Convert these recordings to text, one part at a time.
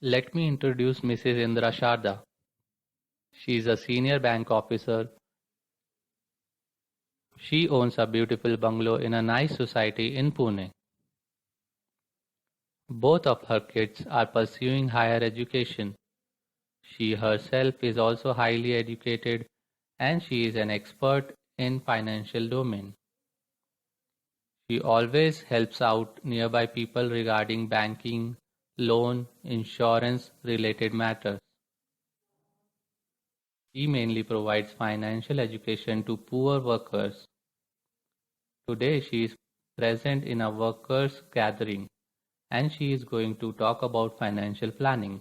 Let me introduce Mrs. Indra Sharda. She is a senior bank officer. She owns a beautiful bungalow in a nice society in Pune. Both of her kids are pursuing higher education. She herself is also highly educated and she is an expert in financial domain. She always helps out nearby people regarding banking, loan, insurance related matters. She mainly provides financial education to poor workers. Today she is present in a workers' gathering and she is going to talk about financial planning.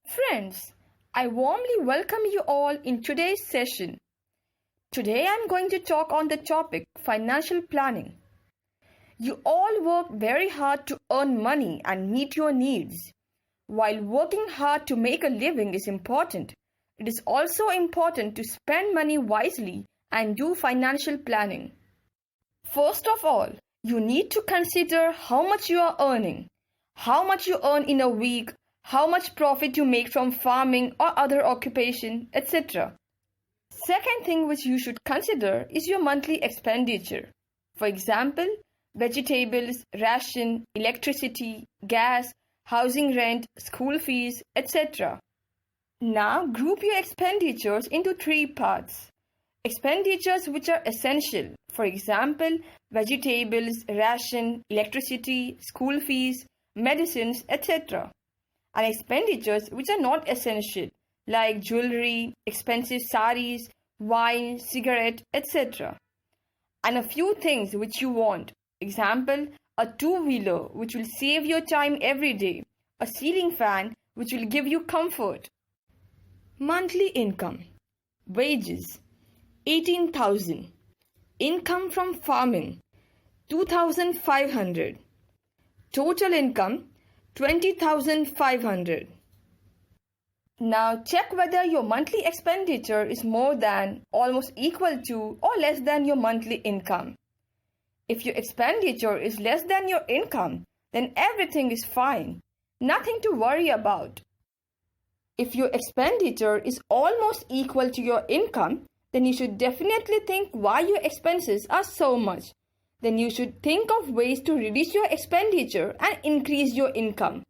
Friends, I warmly welcome you all in today's session. Today I am going to talk on the topic financial planning. You all work very hard to earn money and meet your needs. While working hard to make a living is important, it is also important to spend money wisely and do financial planning. First of all, you need to consider how much you are earning, how much you earn in a week, how much profit you make from farming or other occupation, etc. Second thing which you should consider is your monthly expenditure. For example, vegetables, ration, electricity, gas, housing rent, school fees, etc. Now group your expenditures into three parts. Expenditures which are essential, for example, vegetables, ration, electricity, school fees, medicines, etc. And expenditures which are not essential, like jewelry, expensive saris, wine, cigarette, etc. And a few things which you want, example, a two-wheeler which will save your time every day, a ceiling fan which will give you comfort. Monthly income. Wages 18,000. Income from farming 2,500. Total income 20,500. Now check whether your monthly expenditure is more than, almost equal to, or less than your monthly income. If your expenditure is less than your income, then everything is fine. Nothing to worry about. If your expenditure is almost equal to your income, then you should definitely think why your expenses are so much. Then you should think of ways to reduce your expenditure and increase your income.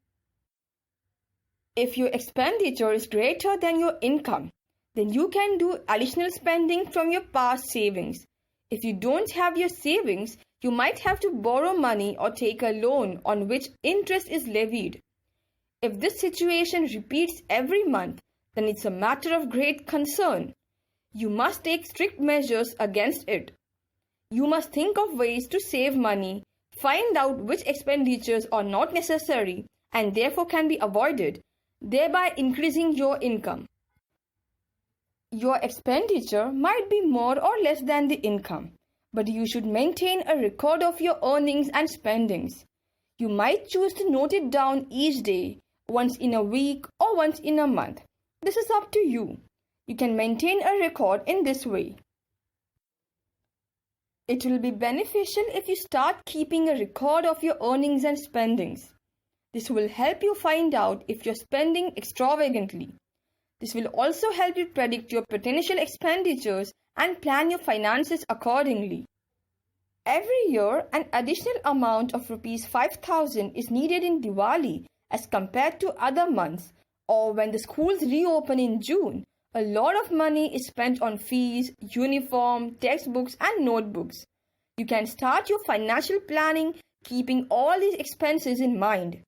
If your expenditure is greater than your income, then you can do additional spending from your past savings. If you don't have your savings, you might have to borrow money or take a loan on which interest is levied. If this situation repeats every month, then it's a matter of great concern. You must take strict measures against it. You must think of ways to save money, find out which expenditures are not necessary and therefore can be avoided, thereby increasing your income. Your expenditure might be more or less than the income, but you should maintain a record of your earnings and spendings. You might choose to note it down each day, once in a week or once in a month. This is up to you. You can maintain a record in this way. It will be beneficial if you start keeping a record of your earnings and spendings. This will help you find out if you're spending extravagantly. This will also help you predict your potential expenditures and plan your finances accordingly. Every year, an additional amount of Rs 5,000 is needed in Diwali as compared to other months, or when the schools reopen in June. A lot of money is spent on fees, uniform, textbooks and notebooks. You can start your financial planning keeping all these expenses in mind.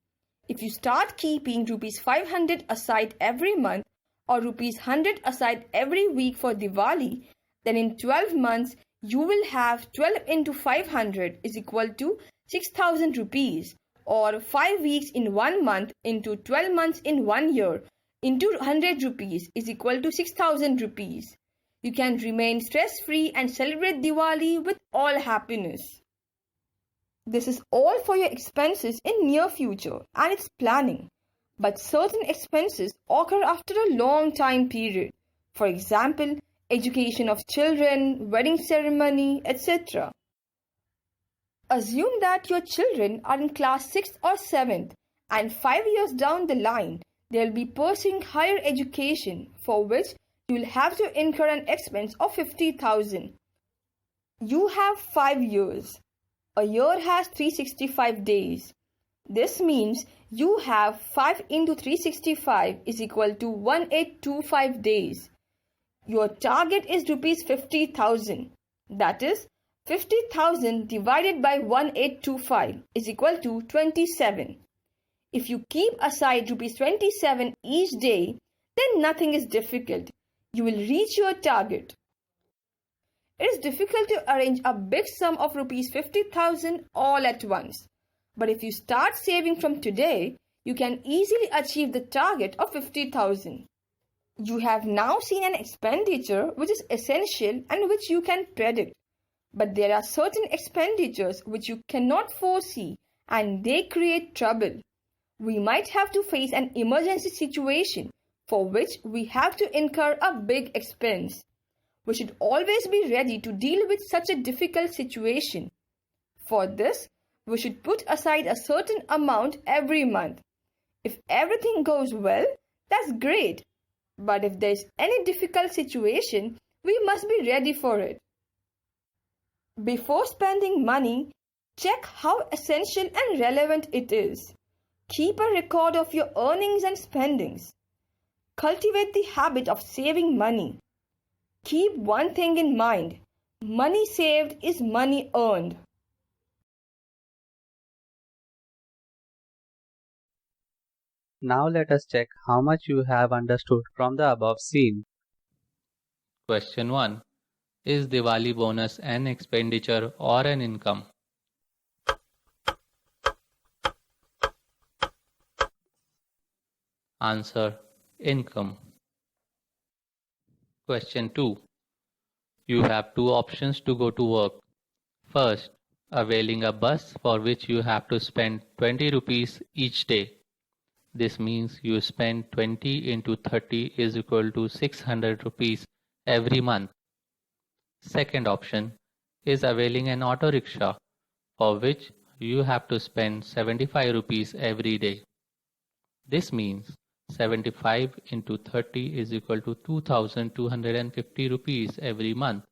If you start keeping Rs 500 aside every month or Rs 100 aside every week for Diwali, then in 12 months you will have 12 into 500 is equal to 6,000 rupees, or 5 weeks in 1 month into 12 months in 1 year into 100 rupees is equal to 6,000 rupees. You can remain stress-free and celebrate Diwali with all happiness. This is all for your expenses in near future and its planning. But certain expenses occur after a long time period. For example, education of children, wedding ceremony, etc. Assume that your children are in class 6th or 7th And 5 years down the line, they'll be pursuing higher education, for which you will have to incur an expense of 50,000. You have 5 years. A year has 365 days. This means you have 5 into 365 is equal to 1825 days. Your target is rupees 50,000. That is, 50,000 divided by 1825 is equal to 27. If you keep aside rupees 27 each day, then nothing is difficult. You will reach your target. It is difficult to arrange a big sum of rupees 50,000 all at once. But if you start saving from today, you can easily achieve the target of 50,000. You have now seen an expenditure which is essential and which you can predict. But there are certain expenditures which you cannot foresee and they create trouble. We might have to face an emergency situation for which we have to incur a big expense. We should always be ready to deal with such a difficult situation. For this, we should put aside a certain amount every month. If everything goes well, that's great. But if there is any difficult situation, we must be ready for it. Before spending money, check how essential and relevant it is. Keep a record of your earnings and spendings. Cultivate the habit of saving money. Keep one thing in mind. Money saved is money earned. Now let us check how much you have understood from the above scene. Question 1. Is Diwali bonus an expenditure or an income? Answer: income. Question 2. You have two options to go to work. First, availing a bus for which you have to spend 20 rupees each day. This means you spend 20 into 30 is equal to 600 rupees every month. Second option is availing an auto rickshaw for which you have to spend 75 rupees every day. This means 75 into 30 is equal to 2250 rupees every month.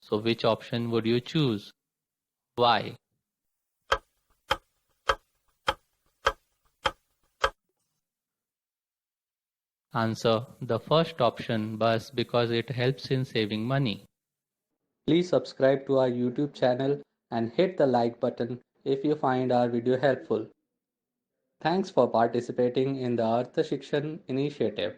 So which option would you choose? Why? Answer: the first option, bus, because it helps in saving money. Please subscribe to our YouTube channel and hit the like button if you find our video helpful. Thanks for participating in the ArthShikshan initiative.